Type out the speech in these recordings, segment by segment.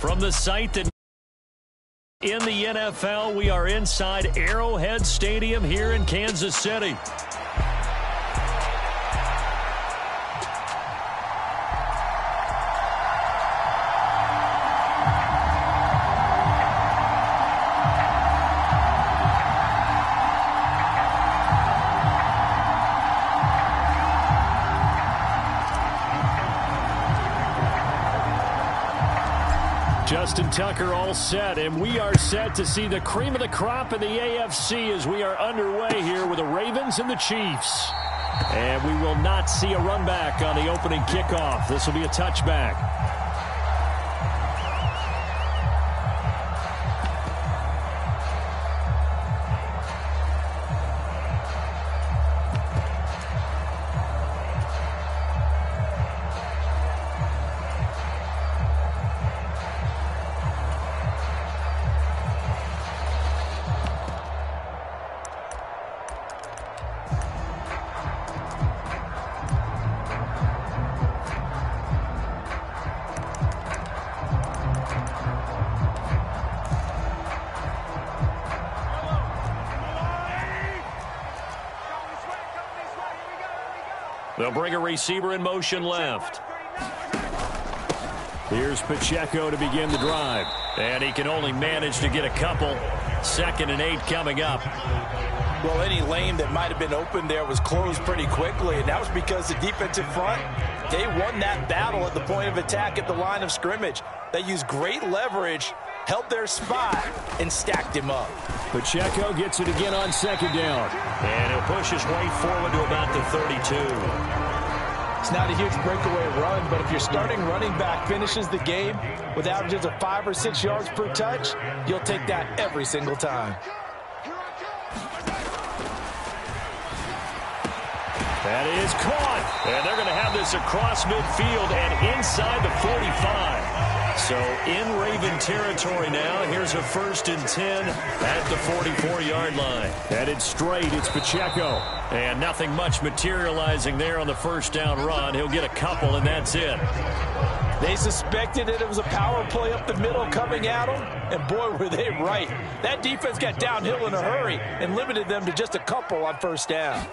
From the site that in the NFL, we are inside Arrowhead Stadium here in Kansas City. Justin Tucker all set, and we are set to see the cream of the crop in the AFC as we are underway here with the Ravens and the Chiefs. And we will not see a run back on the opening kickoff. This will be a touchback. They'll bring a receiver in motion left. Here's Pacheco to begin the drive. And he can only manage to get a couple. 2nd and 8 coming up. Well, any lane that might have been open there was closed pretty quickly, and that was because the defensive front, they won that battle at the point of attack at the line of scrimmage. They used great leverage, held their spot, and stacked him up. Pacheco gets it again on 2nd down. And he'll push his way forward to about the 32. It's not a huge breakaway run, but if your starting running back finishes the game with averages of 5 or 6 yards per touch, you'll take that every single time. That is caught. And they're going to have this across midfield and inside the 45. So in Raven territory now. Here's a 1st and 10 at the 44-yard line. Headed straight, it's Pacheco. And nothing much materializing there on the 1st down run. He'll get a couple, and that's it. They suspected it was a power play up the middle coming at them, and boy, were they right. That defense got downhill in a hurry and limited them to just a couple on 1st down.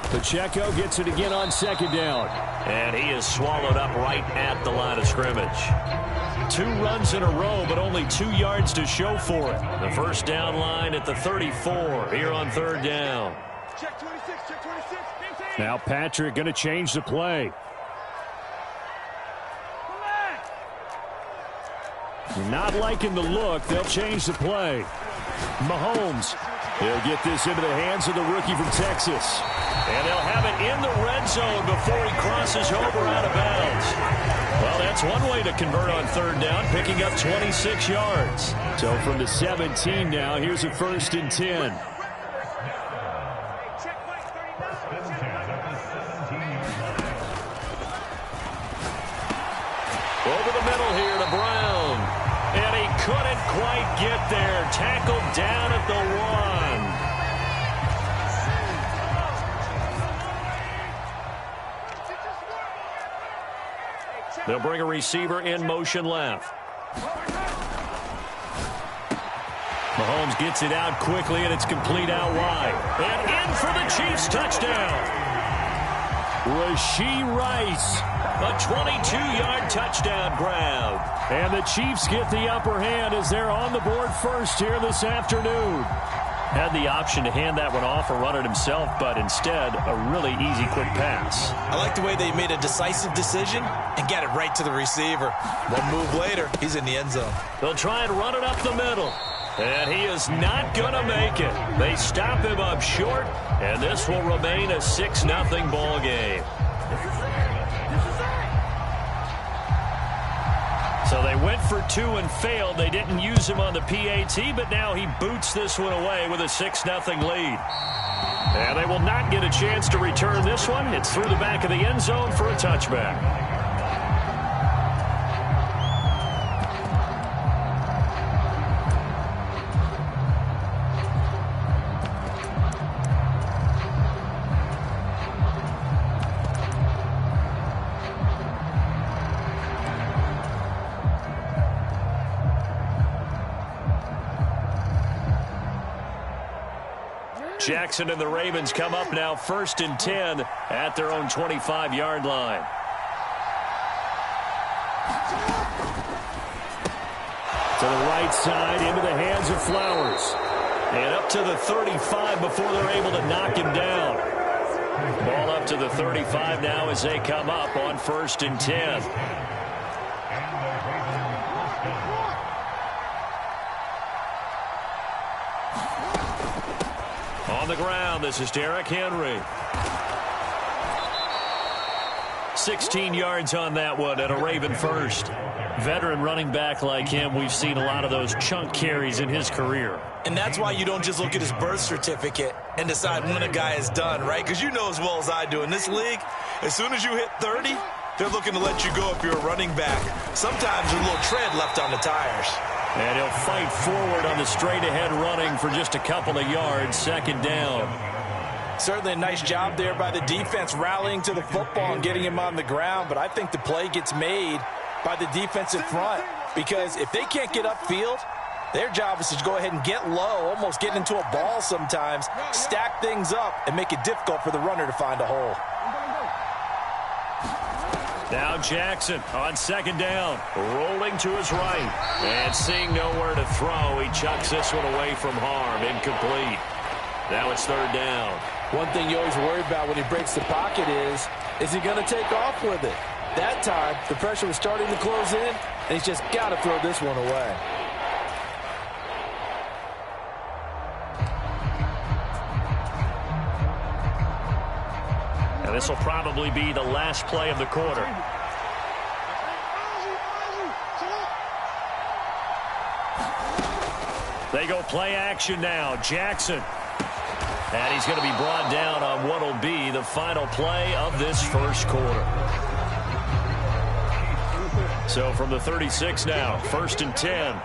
Pacheco gets it again on 2nd down. And he is swallowed up right at the line of scrimmage. 2 runs in a row, but only 2 yards to show for it. The 1st down line at the 34 here on 3rd down. Check 26, check 26. Now Patrick going to change the play. Not liking the look. They'll change the play. Mahomes. He'll get this into the hands of the rookie from Texas. And they'll have it in the red zone before he crosses over out of bounds. Well, that's one way to convert on 3rd down, picking up 26 yards. So from the 17 now, here's a 1st and 10. Over the middle here to Brown. And he couldn't quite get there. Tackled down at the 1. They'll bring a receiver in motion left. Mahomes gets it out quickly, and it's complete out wide. And in for the Chiefs touchdown. Rashee Rice, a 22-yard touchdown grab. And the Chiefs get the upper hand as they're on the board first here this afternoon. Had the option to hand that one off or run it himself, but instead, a really easy, quick pass. I like the way they made a decisive decision and got it right to the receiver. One move later, he's in the end zone. They'll try and run it up the middle. And he is not going to make it. They stop him up short, and this will remain a 6-0 ball game. So they went for 2 and failed. They didn't use him on the PAT, but now he boots this one away with a 6-0 lead. And they will not get a chance to return this one. It's through the back of the end zone for a touchback. Jackson and the Ravens come up now 1st and 10 at their own 25-yard line. To the right side, into the hands of Flowers. And up to the 35 before they're able to knock him down. Ball up to the 35 now as they come up on 1st and 10. On the ground, this is Derrick Henry. 16 yards on that one and a Raven first. Veteran running back like him, we've seen a lot of those chunk carries in his career. And that's why you don't just look at his birth certificate and decide when a guy is done, right? Because you know as well as I do, in this league, as soon as you hit 30, they're looking to let you go if you're a running back. Sometimes there's a little tread left on the tires. And he'll fight forward on the straight-ahead running for just a couple of yards, 2nd down. Certainly a nice job there by the defense rallying to the football and getting him on the ground, but I think the play gets made by the defensive front, because if they can't get upfield, their job is to go ahead and get low, almost get into a ball sometimes, stack things up, and make it difficult for the runner to find a hole. Now Jackson on 2nd down, rolling to his right, and seeing nowhere to throw, he chucks this one away from harm, incomplete. Now it's 3rd down. One thing you always worry about when he breaks the pocket is he going to take off with it? That time, the pressure was starting to close in, and he's just got to throw this one away. And this will probably be the last play of the quarter. They go play action now. Jackson. And he's going to be brought down on what will be the final play of this first quarter. So from the 36 now, 1st and 10.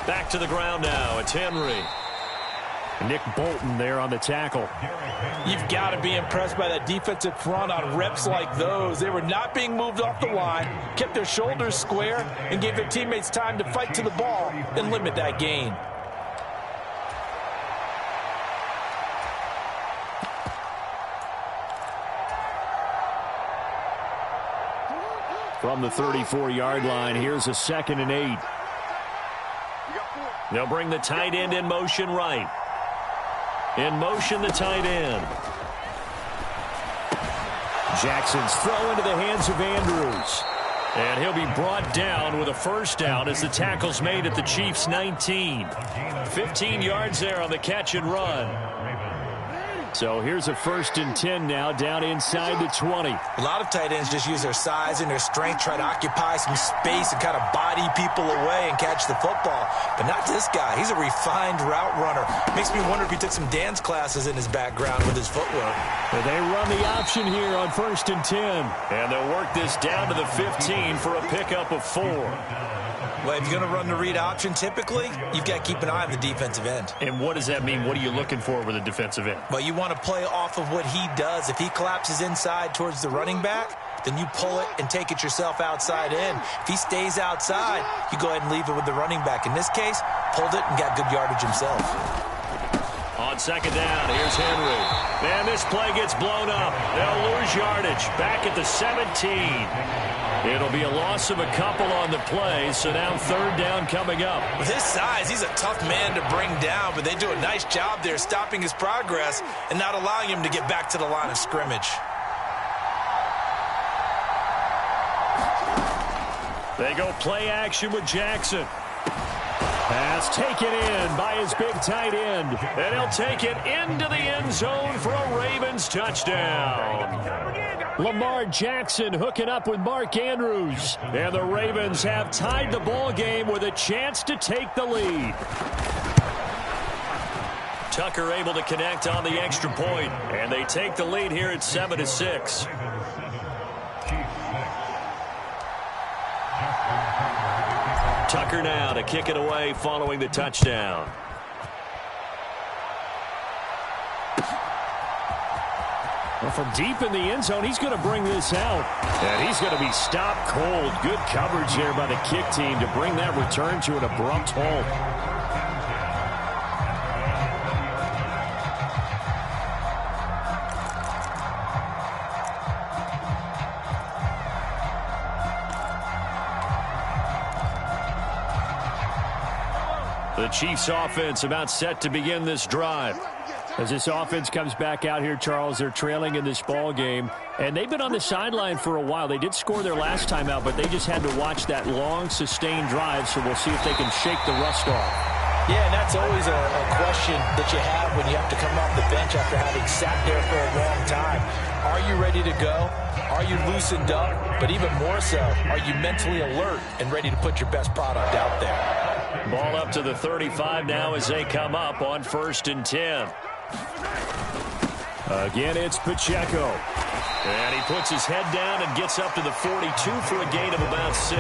Back to the ground now. It's Henry. Nick Bolton there on the tackle. You've got to be impressed by that defensive front on reps like those. They were not being moved off the line, kept their shoulders square, and gave their teammates time to fight to the ball and limit that gain. From the 34-yard line, here's a 2nd and 8. They'll bring the tight end in motion right. In motion, the tight end. Jackson's throw into the hands of Andrews. And he'll be brought down with a 1st down as the tackle's made at the Chiefs' 19. 15 yards there on the catch and run. So here's a 1st and 10 now down inside the 20. A lot of tight ends just use their size and their strength, try to occupy some space and kind of body people away and catch the football. But not this guy. He's a refined route runner. Makes me wonder if he took some dance classes in his background with his footwork. But they run the option here on 1st and 10. And they'll work this down to the 15 for a pickup of 4. Well, if you're going to run the read option, typically, you've got to keep an eye on the defensive end. And what does that mean? What are you looking for with a defensive end? Well, you want to play off of what he does. If he collapses inside towards the running back, then you pull it and take it yourself outside in. If he stays outside, you go ahead and leave it with the running back. In this case, pulled it and got good yardage himself. On 2nd down, here's Henry. And this play gets blown up. They'll lose yardage back at the 17. It'll be a loss of a couple on the play, so now 3rd down coming up. With his size, he's a tough man to bring down, but they do a nice job there stopping his progress and not allowing him to get back to the line of scrimmage. They go play action with Jackson. Pass taken in by his big tight end. And he'll take it into the end zone for a Ravens touchdown. Lamar Jackson hooking up with Mark Andrews. And the Ravens have tied the ball game with a chance to take the lead. Tucker able to connect on the extra point. And they take the lead here at 7-6. Tucker now to kick it away following the touchdown. Well, from deep in the end zone, he's going to bring this out. And he's going to be stopped cold. Good coverage there by the kick team to bring that return to an abrupt halt. The Chiefs offense about set to begin this drive. As this offense comes back out here, Charles, they're trailing in this ball game, and they've been on the sideline for a while. They did score their last time out, but they just had to watch that long, sustained drive, so we'll see if they can shake the rust off. Yeah, and that's always a question that you have when you have to come off the bench after having sat there for a long time. Are you ready to go? Are you loosened up? But even more so, are you mentally alert and ready to put your best product out there? Ball up to the 35 now as they come up on 1st and 10. Again, it's Pacheco. And he puts his head down and gets up to the 42 for a gain of about 6.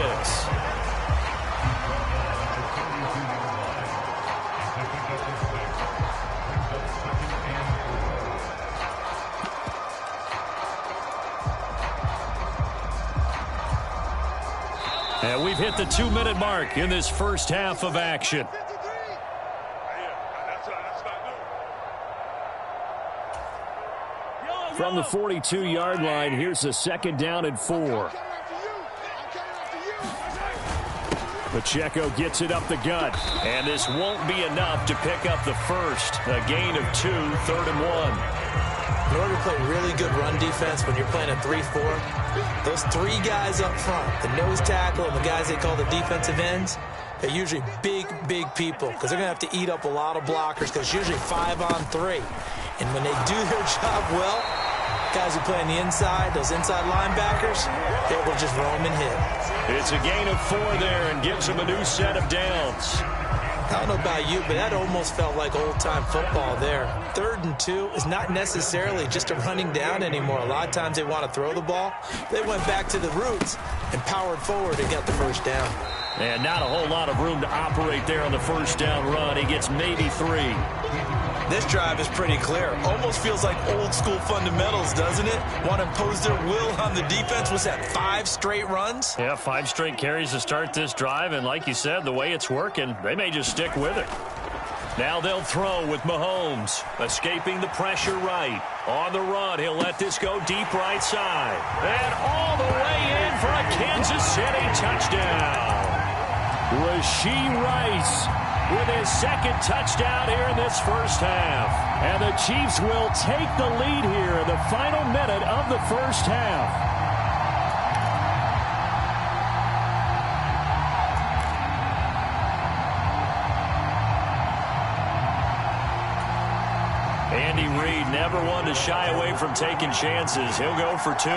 And we've hit the 2-minute mark in this first half of action. From the 42-yard line, here's a 2nd down and 4. Pacheco gets it up the gut. And this won't be enough to pick up the first. A gain of 2, 3rd and 1. In order to play really good run defense when you're playing a 3-4, those 3 guys up front, the nose tackle and the guys they call the defensive ends, they're usually big people because they're going to have to eat up a lot of blockers because it's usually 5-on-3. And when they do their job well, guys who play on the inside, those inside linebackers, they will just roam and hit. It's a gain of 4 there and gives them a new set of downs. I don't know about you, but that almost felt like old-time football there. 3rd and 2 is not necessarily just a running down anymore. A lot of times they want to throw the ball. They went back to the roots and powered forward and got the first down. And not a whole lot of room to operate there on the first down run. He gets maybe 3. This drive is pretty clear. Almost feels like old-school fundamentals, doesn't it? Want to impose their will on the defense. Was that 5 straight runs? Yeah, 5 straight carries to start this drive. And like you said, the way it's working, they may just stick with it. Now they'll throw with Mahomes. Escaping the pressure right. On the run, he'll let this go deep right side. And all the way in for a Kansas City touchdown. Rashee Rice with his 2nd touchdown here in this first half. And the Chiefs will take the lead here in the final minute of the first half. Andy Reid never one to shy away from taking chances. He'll go for 2.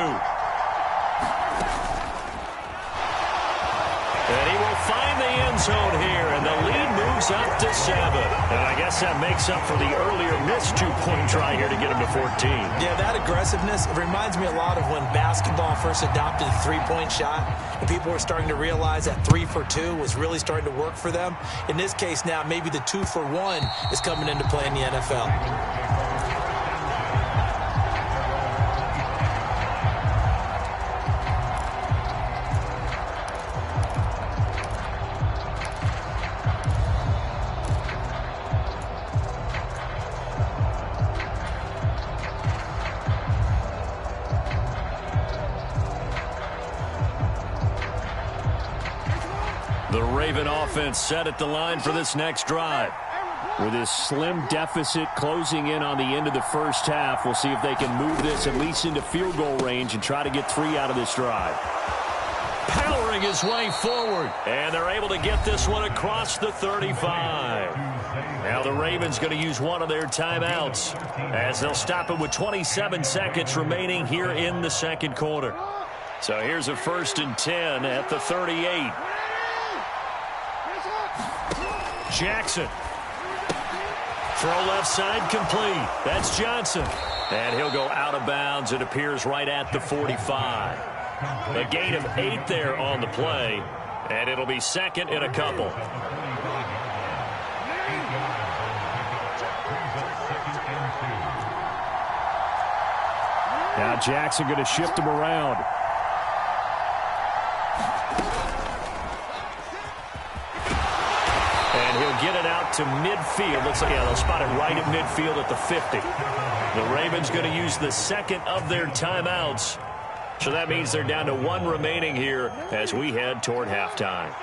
And he will find the end zone here, and the lead moves up to 7. And I guess that makes up for the earlier missed 2-point try here to get him to 14. Yeah, that aggressiveness, it reminds me a lot of when basketball first adopted the 3-point shot, and people were starting to realize that 3 for 2 was really starting to work for them. In this case now, maybe the 2 for 1 is coming into play in the NFL. The Raven offense set at the line for this next drive. With this slim deficit closing in on the end of the first half, we'll see if they can move this at least into field goal range and try to get 3 out of this drive. Powering his way forward, and they're able to get this one across the 35. Now the Ravens going to use one of their timeouts as they'll stop it with 27 seconds remaining here in the second quarter. So here's a 1st and 10 at the 38. Jackson. Throw left side complete. That's Johnson. And he'll go out of bounds. It appears right at the 45. A gain of 8 there on the play. And it'll be 2nd and a couple. Now Jackson going to shift him around. And he'll get it out to midfield. Looks like, yeah, they'll spot it right at midfield at the 50. The Ravens going to use the 2nd of their timeouts. So that means they're down to 1 remaining here as we head toward halftime.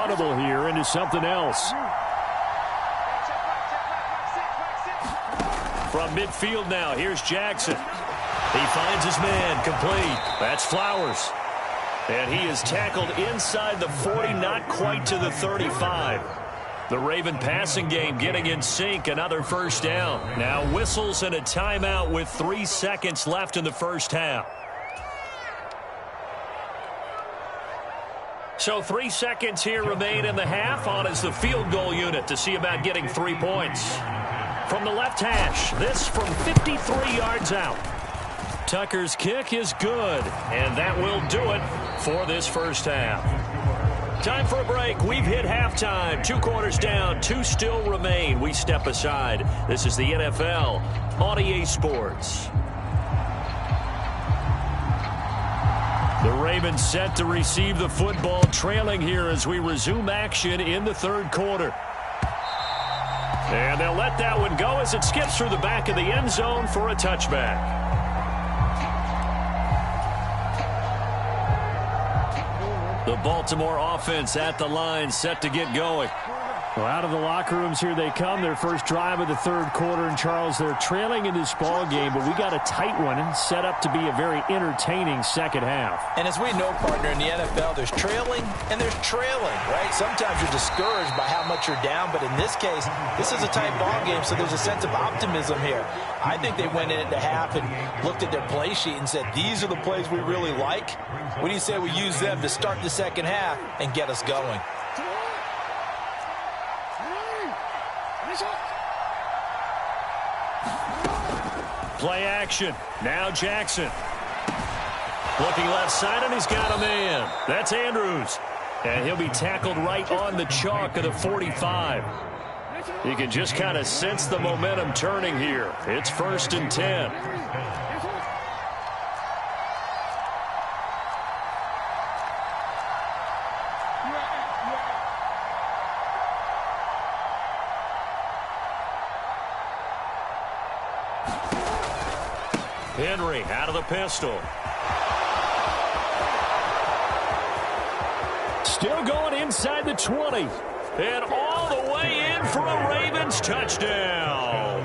audible here into something else. From midfield now, here's Jackson. He finds his man, complete. That's Flowers. And he is tackled inside the 40, not quite to the 35. The Raven passing game getting in sync, another first down. Now whistles and a timeout with 3 seconds left in the first half. So 3 seconds here remain in the half. On is the field goal unit to see about getting 3 points. From the left hash, this from 53 yards out. Tucker's kick is good, and that will do it for this first half. Time for a break. We've hit halftime. 2 quarters down, 2 still remain. We step aside. This is the NFL on EA Sports. The Ravens set to receive the football, trailing here as we resume action in the third quarter. And they'll let that one go as it skips through the back of the end zone for a touchback. The Baltimore offense at the line, set to get going. Well, out of the locker rooms here they come. Their first drive of the third quarter. And, Charles, they're trailing in this ball game, but we got a tight one and set up to be a very entertaining second half. And as we know, partner, in the NFL, there's trailing and there's trailing, right? Sometimes you're discouraged by how much you're down, but in this case, this is a tight ball game, so there's a sense of optimism here. I think they went in at the half and looked at their play sheet and said, these are the plays we really like. What do you say we use them to start the second half and get us going? Play action. Now Jackson. Looking left side, and he's got a man. That's Andrews. And he'll be tackled right on the chalk of the 45. You can just kind of sense the momentum turning here. It's 1st and 10. Henry out of the pistol. Still going inside the 20. And all the way in for a Ravens touchdown.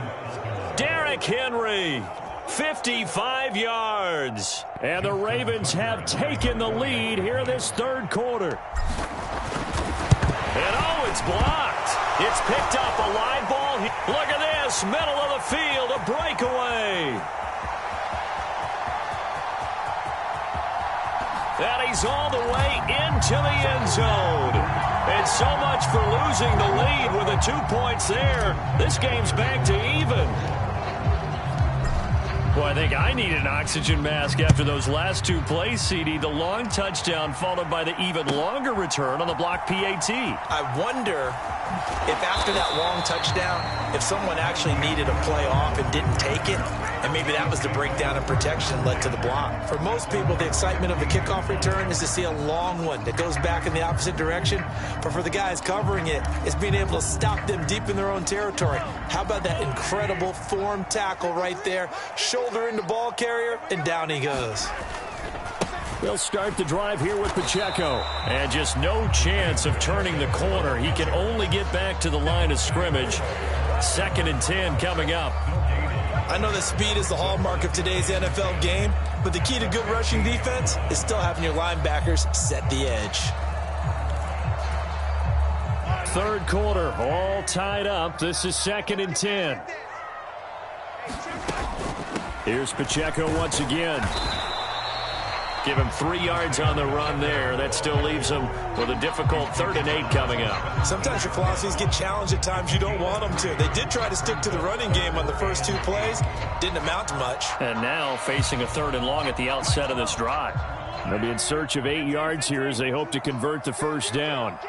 Derrick Henry, 55 yards. And the Ravens have taken the lead here in this third quarter. And oh, it's blocked. It's picked up, a line ball. Look at this, middle of the field, a breakaway. And he's all the way into the end zone. And so much for losing the lead with the 2 points there. This game's back to even. Well, I think I need an oxygen mask after those last 2 plays, CD. The long touchdown followed by the even longer return on the block PAT. I wonder if after that long touchdown, if someone actually needed a play off and didn't take it, and maybe that was the breakdown in protection led to the block. For most people, the excitement of the kickoff return is to see a long one that goes back in the opposite direction. But for the guys covering it, it's being able to stop them deep in their own territory. How about that incredible form tackle right there? Shoulder into ball carrier, and down he goes. They'll start the drive here with Pacheco. And just no chance of turning the corner. He can only get back to the line of scrimmage. 2nd and 10 coming up. I know that speed is the hallmark of today's NFL game, but the key to good rushing defense is still having your linebackers set the edge. Third quarter, all tied up. This is 2nd and 10. Here's Pacheco once again. Give him 3 yards on the run there. That still leaves him with a difficult 3rd and 8 coming up. Sometimes your philosophies get challenged at times you don't want them to. They did try to stick to the running game on the first 2 plays. Didn't amount to much. And now facing a 3rd and long at the outset of this drive. They'll be in search of 8 yards here as they hope to convert the first down.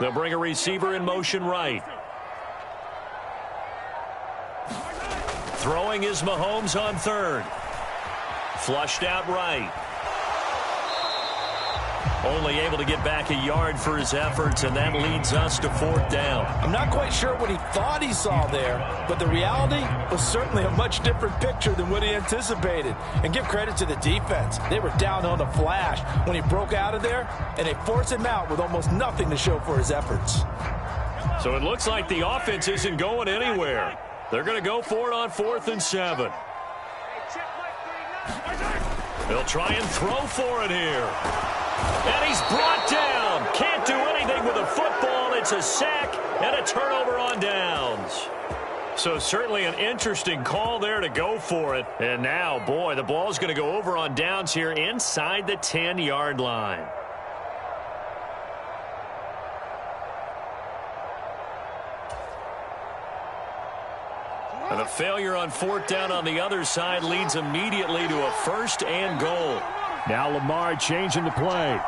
They'll bring a receiver in motion right. Throwing is Mahomes on 3rd. Flushed out right. Only able to get back a yard for his efforts, and that leads us to 4th down. I'm not quite sure what he thought he saw there, but the reality was certainly a much different picture than what he anticipated. And give credit to the defense. They were down on the flash when he broke out of there, and they forced him out with almost nothing to show for his efforts. So it looks like the offense isn't going anywhere. They're going to go for it on 4th and 7. They'll try and throw for it here. And he's brought down. Can't do anything with a football. It's a sack and a turnover on downs. So certainly an interesting call there to go for it. And now, boy, the ball's going to go over on downs here inside the 10-yard line. And the failure on 4th down on the other side leads immediately to a 1st and goal. Now Lamar changing the play.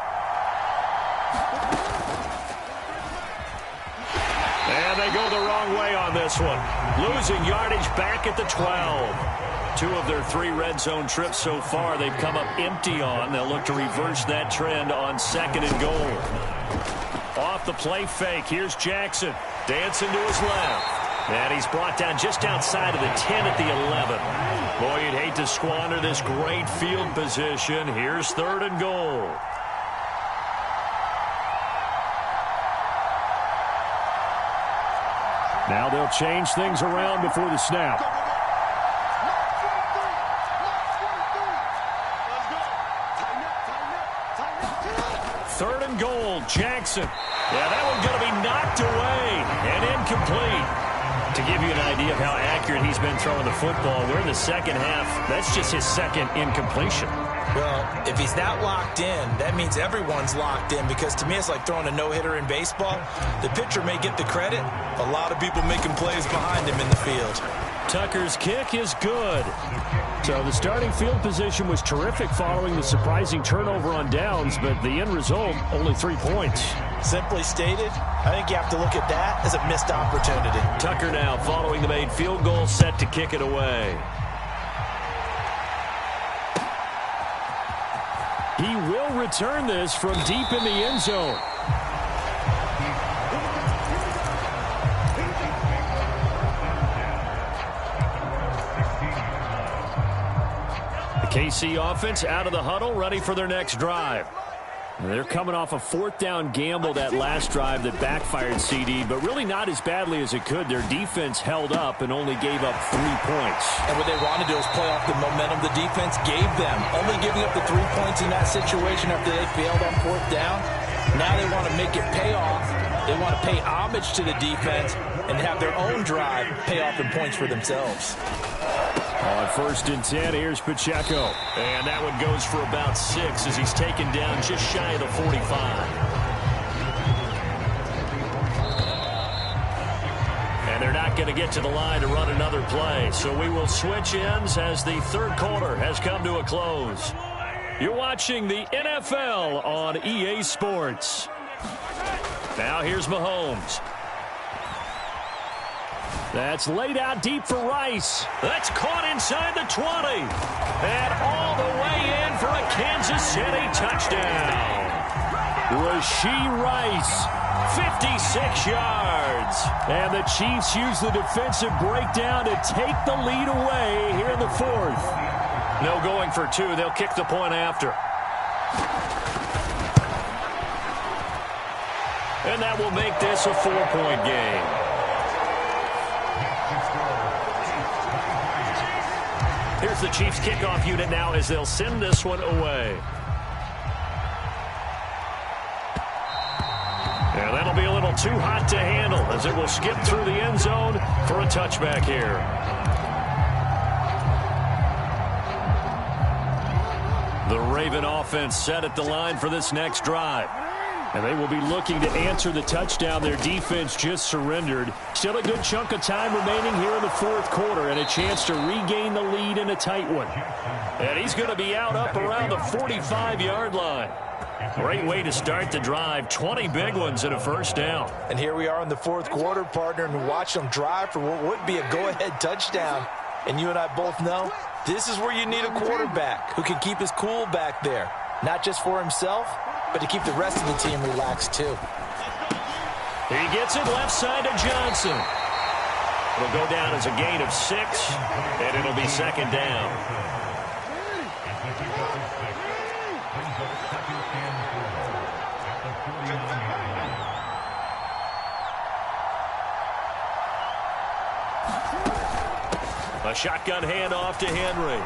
And they go the wrong way on this one. Losing yardage back at the 12. 2 of their 3 red zone trips so far they've come up empty on. They'll look to reverse that trend on 2nd and goal. Off the play fake. Here's Jackson. Dancing to his left. And he's brought down just outside of the 10 at the 11. Boy, you'd hate to squander this great field position. Here's 3rd and goal. Now they'll change things around before the snap. Third and goal, Jackson. Yeah, that one's going to be knocked away and incomplete. To give you an idea of how accurate he's been throwing the football, we're in the second half. That's just his 2nd incompletion. Well, if he's not locked in, that means everyone's locked in, because to me it's like throwing a no-hitter in baseball. The pitcher may get the credit. A lot of people making plays behind him in the field. Tucker's kick is good. So the starting field position was terrific following the surprising turnover on downs, but the end result, only 3 points. Simply stated, I think you have to look at that as a missed opportunity. Tucker now following the made field goal, set to kick it away. He will return this from deep in the end zone. KC offense out of the huddle, ready for their next drive. They're coming off a 4th down gamble that last drive that backfired, CD, but really not as badly as it could. Their defense held up and only gave up 3 points. And what they want to do is play off the momentum the defense gave them. Only giving up the 3 points in that situation after they failed on 4th down. Now they want to make it pay off. They want to pay homage to the defense and have their own drive pay off in points for themselves. On 1st and 10, here's Pacheco. And that one goes for about 6 as he's taken down just shy of the 45. And they're not going to get to the line to run another play. So we will switch ends as the 3rd quarter has come to a close. You're watching the NFL on EA Sports. Now here's Mahomes. That's laid out deep for Rice. That's caught inside the 20. And all the way in for a Kansas City touchdown. Rashee Rice, 56 yards. And the Chiefs use the defensive breakdown to take the lead away here in the 4th. No going for 2. They'll kick the point after. And that will make this a 4-point game. Here's the Chiefs kickoff unit now as they'll send this one away. And that'll be a little too hot to handle as it will skip through the end zone for a touchback here. The Raven offense set at the line for this next drive. And they will be looking to answer the touchdown their defense just surrendered. Still a good chunk of time remaining here in the 4th quarter and a chance to regain the lead in a tight one. And he's going to be out up around the 45-yard line. Great way to start the drive. 20 big ones and a 1st down. And here we are in the 4th quarter, partner, and watch them drive for what would be a go-ahead touchdown. And you and I both know this is where you need a quarterback who can keep his cool back there. Not just for himself, but to keep the rest of the team relaxed too. He gets it left side to Johnson. It'll go down as a gain of 6, and it'll be second down. A shotgun handoff to Henry.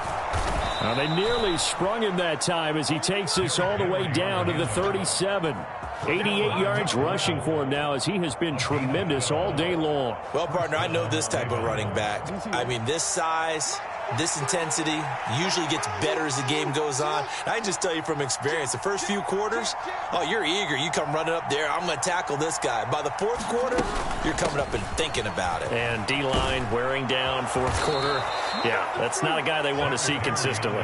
Now they nearly sprung him that time as he takes this all the way down to the 37. 88 yards rushing for him now as he has been tremendous all day long. Well, partner, I know this type of running back. I mean, this size, this intensity usually gets better as the game goes on. I just tell you from experience, the first few quarters, oh, you're eager. You come running up there, I'm going to tackle this guy. By the fourth quarter, you're coming up and thinking about it. And D-line wearing down fourth quarter. Yeah, that's not a guy they want to see consistently.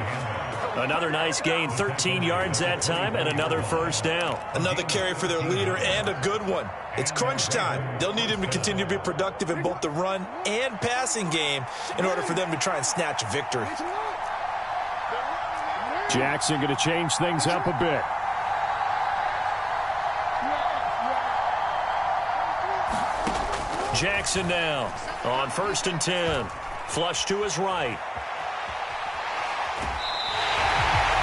Another nice gain, 13 yards that time, and another first down. Another carry for their leader, and a good one. It's crunch time. They'll need him to continue to be productive in both the run and passing game in order for them to try and snatch a victory. Jackson going to change things up a bit. Jackson now on 1st and 10. Flush to his right.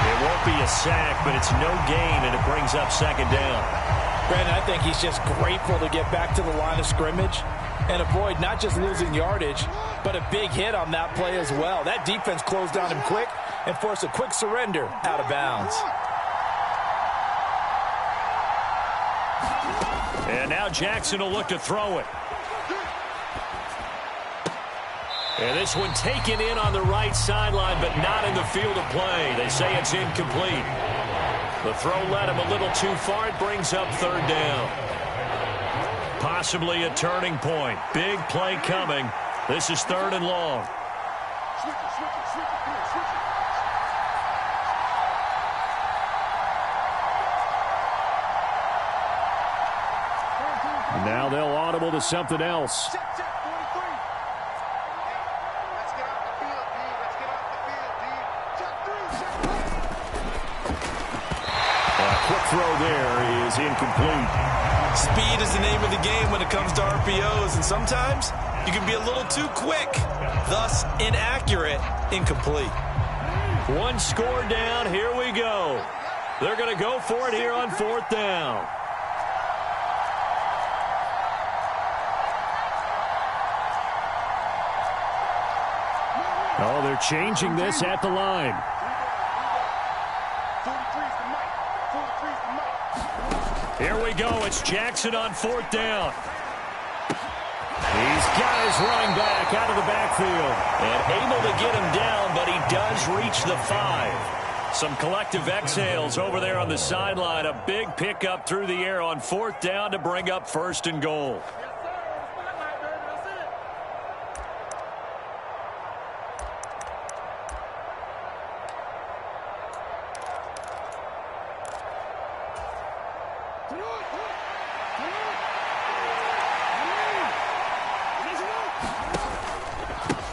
It won't be a sack, but it's no gain, and it brings up second down. Brandon, I think he's just grateful to get back to the line of scrimmage and avoid not just losing yardage, but a big hit on that play as well. That defense closed on him quick and forced a quick surrender out of bounds. And now Jackson will look to throw it. And this one taken in on the right sideline, but not in the field of play. They say it's incomplete. The throw led him a little too far. It brings up third down. Possibly a turning point. Big play coming. This is 3rd and long. And now they'll audible to something else. Throw there is incomplete. Speed is the name of the game when it comes to RPOs, and sometimes you can be a little too quick, thus inaccurate, incomplete. One score down, here we go. They're going to go for it here on 4th down. Oh, they're changing this at the line. Here we go. It's Jackson on 4th down. He's got his running back out of the backfield and able to get him down, but he does reach the 5. Some collective exhales over there on the sideline. A big pickup through the air on 4th down to bring up 1st and goal.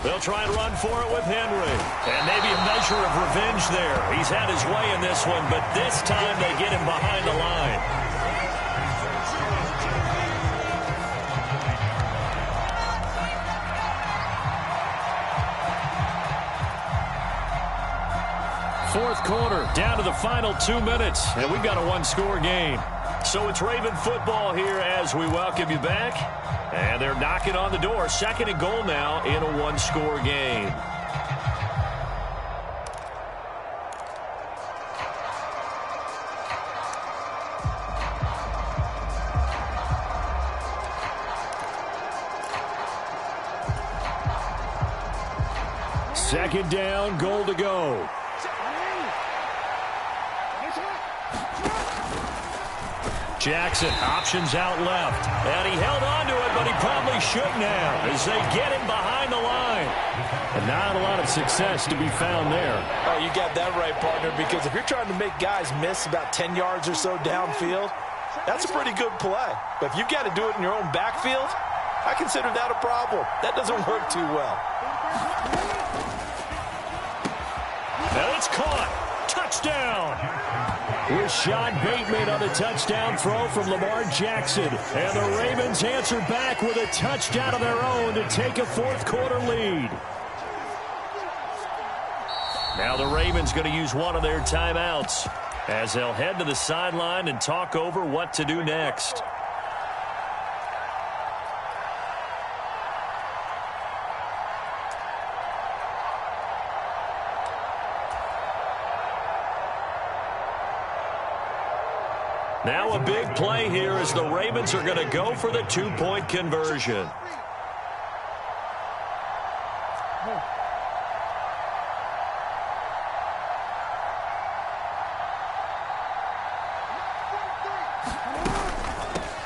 They'll try and run for it with Henry. And maybe a measure of revenge there. He's had his way in this one, but this time they get him behind the line. Fourth quarter, down to the final 2 minutes, and we've got a one-score game. So it's Raven football here as we welcome you back. And they're knocking on the door. 2nd and goal now in a one-score game. Second down, goal to go. Jackson, options out left. And he held on to it, but he probably shouldn't have as they get him behind the line. And not a lot of success to be found there. Oh, you got that right, partner, because if you're trying to make guys miss about 10 yards or so downfield, that's a pretty good play. But if you've got to do it in your own backfield, I consider that a problem. That doesn't work too well. Now it's caught. Touchdown! Rashad Bateman on the touchdown throw from Lamar Jackson. And the Ravens answer back with a touchdown of their own to take a fourth-quarter lead. Now the Ravens going to use one of their timeouts as they'll head to the sideline and talk over what to do next. Now a big play here as the Ravens are going to go for the two-point conversion.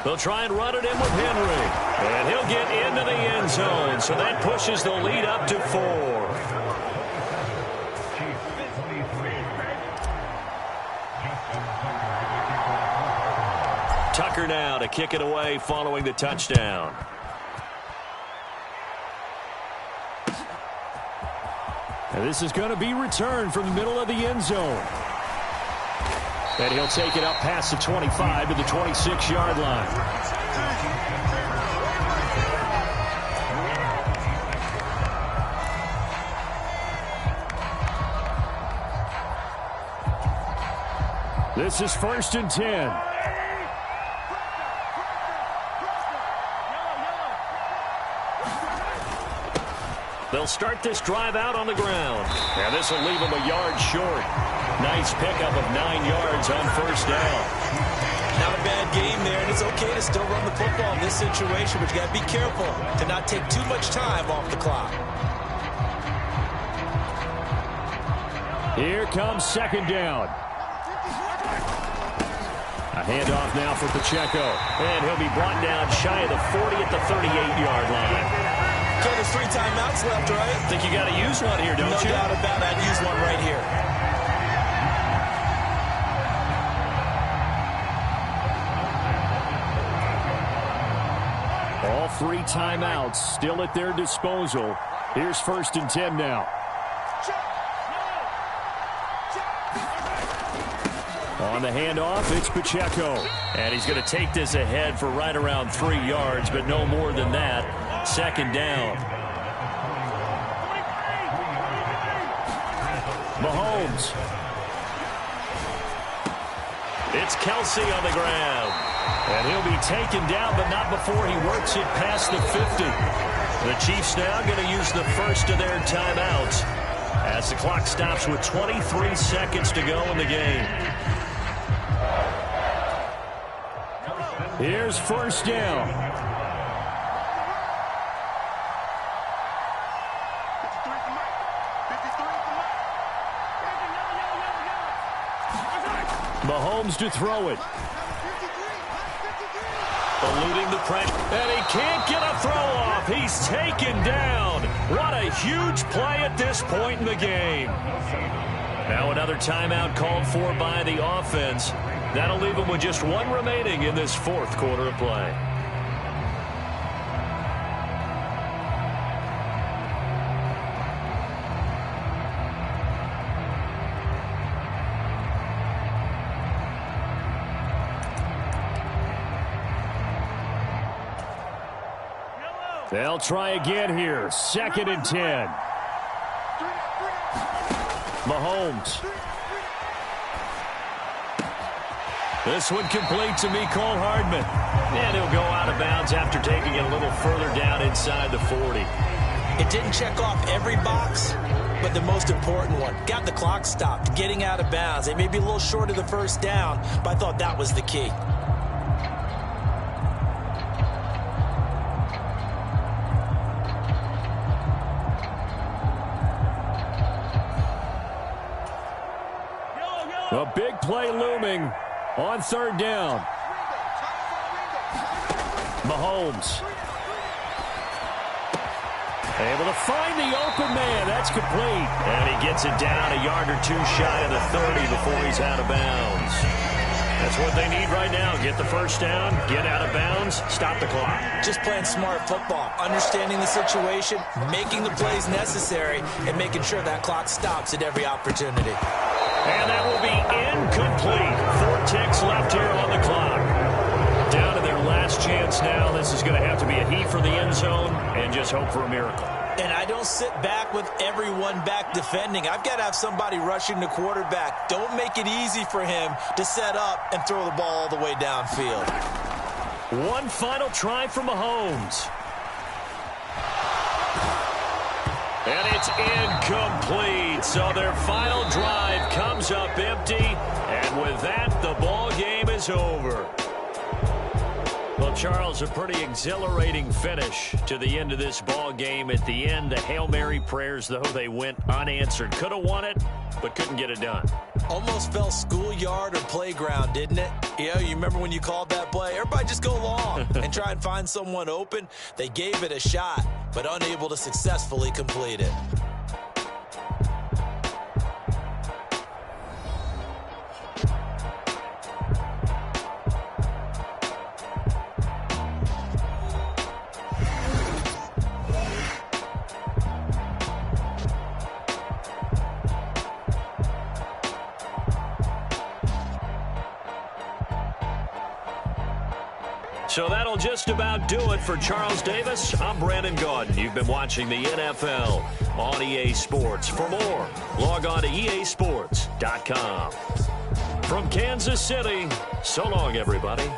They'll try and run it in with Henry. And he'll get into the end zone. So that pushes the lead up to 4. Tucker now to kick it away following the touchdown. And this is going to be returned from the middle of the end zone. And he'll take it up past the 25 to the 26-yard line. This is 1st and 10. They'll start this drive out on the ground. And this will leave them a yard short. Nice pickup of 9 yards on first down. Not a bad game there, and it's okay to still run the football in this situation, but you got to be careful to not take too much time off the clock. Here comes 2nd down. A handoff now for Pacheco. And he'll be brought down shy of the 40 at the 38-yard line. Okay, there's 3 timeouts left, right? Think you got to use one here, don't you? No doubt about it. I'd use one right here. All 3 timeouts still at their disposal. Here's 1st and 10 now. On the handoff, it's Pacheco. And he's going to take this ahead for right around 3 yards, but no more than that. 2nd down. Mahomes. It's Kelsey on the ground. And he'll be taken down, but not before he works it past the 50. The Chiefs now going to use the first of their timeouts as the clock stops with 23 seconds to go in the game. Here's 1st down. Mahomes to throw it. Eluding the pressure. And he can't get a throw off. He's taken down. What a huge play at this point in the game. Now another timeout called for by the offense. That'll leave them with just 1 remaining in this 4th quarter of play. They'll try again here. 2nd and 10. Mahomes. This one complete to Mecole Hardman. And he'll go out of bounds after taking it a little further down inside the 40. It didn't check off every box, but the most important one. Got the clock stopped, getting out of bounds. They may be a little short of the 1st down, but I thought that was the key. A big play looming on 3rd down. Mahomes. Able to find the open man. That's complete. And he gets it down a yard or 2 shy of the 30 before he's out of bounds. That's what they need right now. Get the first down, get out of bounds, stop the clock. Just playing smart football, understanding the situation, making the plays necessary, and making sure that clock stops at every opportunity. And that will be incomplete. 4 ticks left here on the clock. Down to their last chance now. This is going to have to be a heat for the end zone and just hope for a miracle. And I don't sit back with everyone back defending. I've got to have somebody rushing the quarterback. Don't make it easy for him to set up and throw the ball all the way downfield. One final try from Mahomes. And it's incomplete. So their final drive comes up empty. And with that, the ball game is over. Well, Charles, a pretty exhilarating finish to the end of this ball game. At the end, the Hail Mary prayers, though, they went unanswered. Could have won it, but couldn't get it done. Almost felt schoolyard or playground, didn't it? Yeah, you remember when you called that play? Everybody just go long and try and find someone open. They gave it a shot, but unable to successfully complete it. So that'll just about do it for Charles Davis. I'm Brandon Gaudin. You've been watching the NFL on EA Sports. For more, log on to easports.com. From Kansas City, so long, everybody.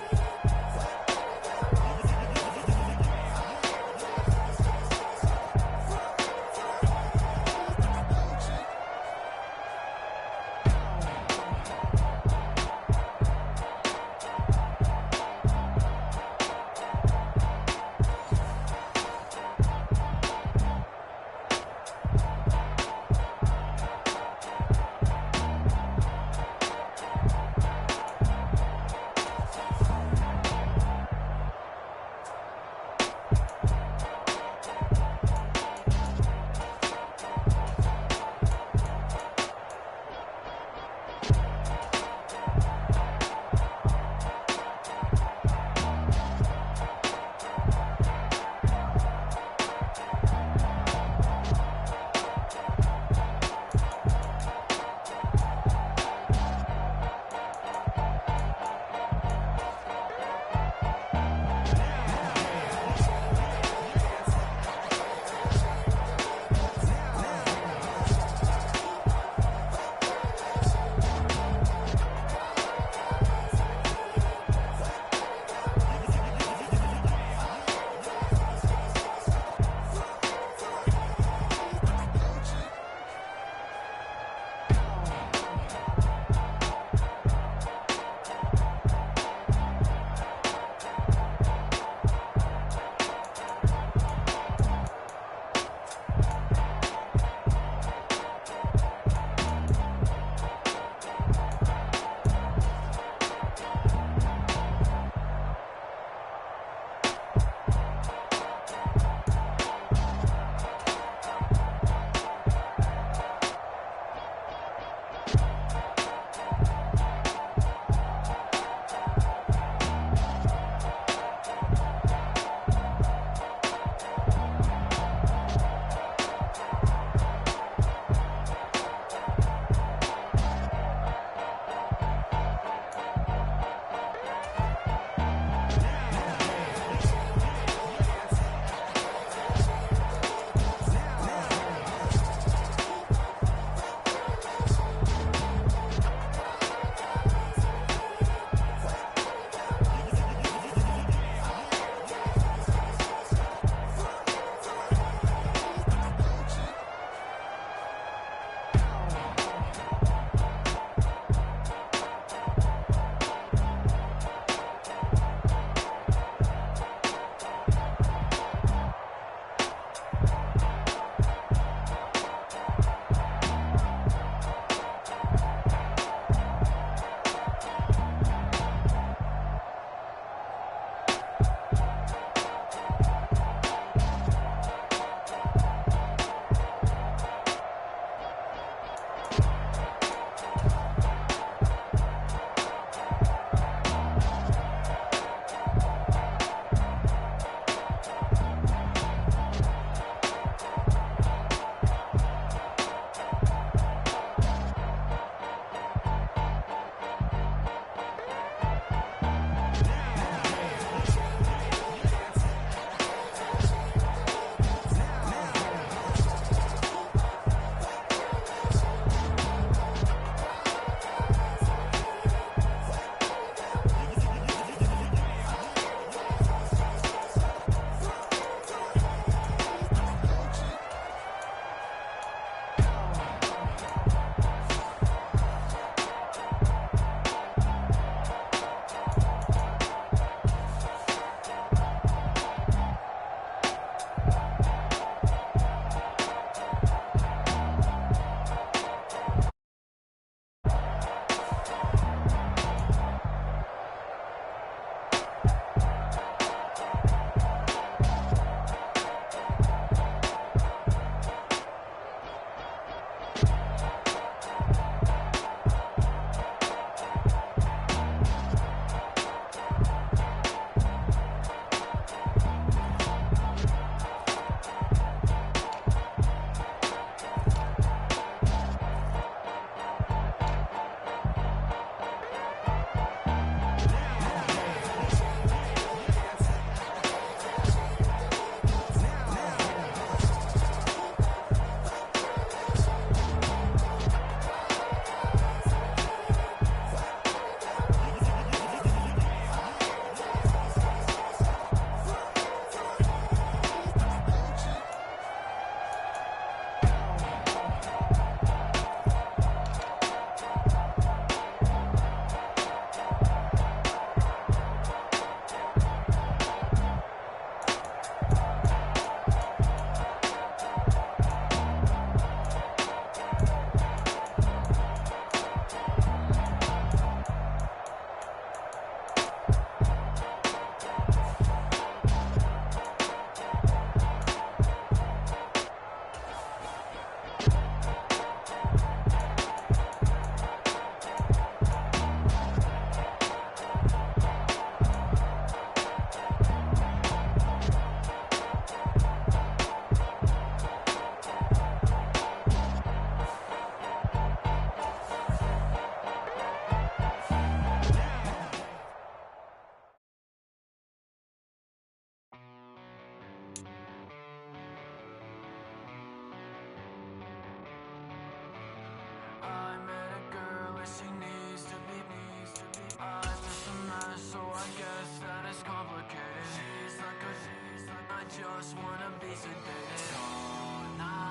just wanna be sedated all night.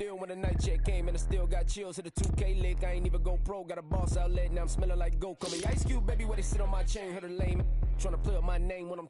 Deal when the night check came and I still got chills to the 2K lick. I ain't even go pro, got a boss outlet, now I'm smelling like gold. Call me Ice Cube, baby, where they sit on my chain, heard a lame. Tryna play up my name when I'm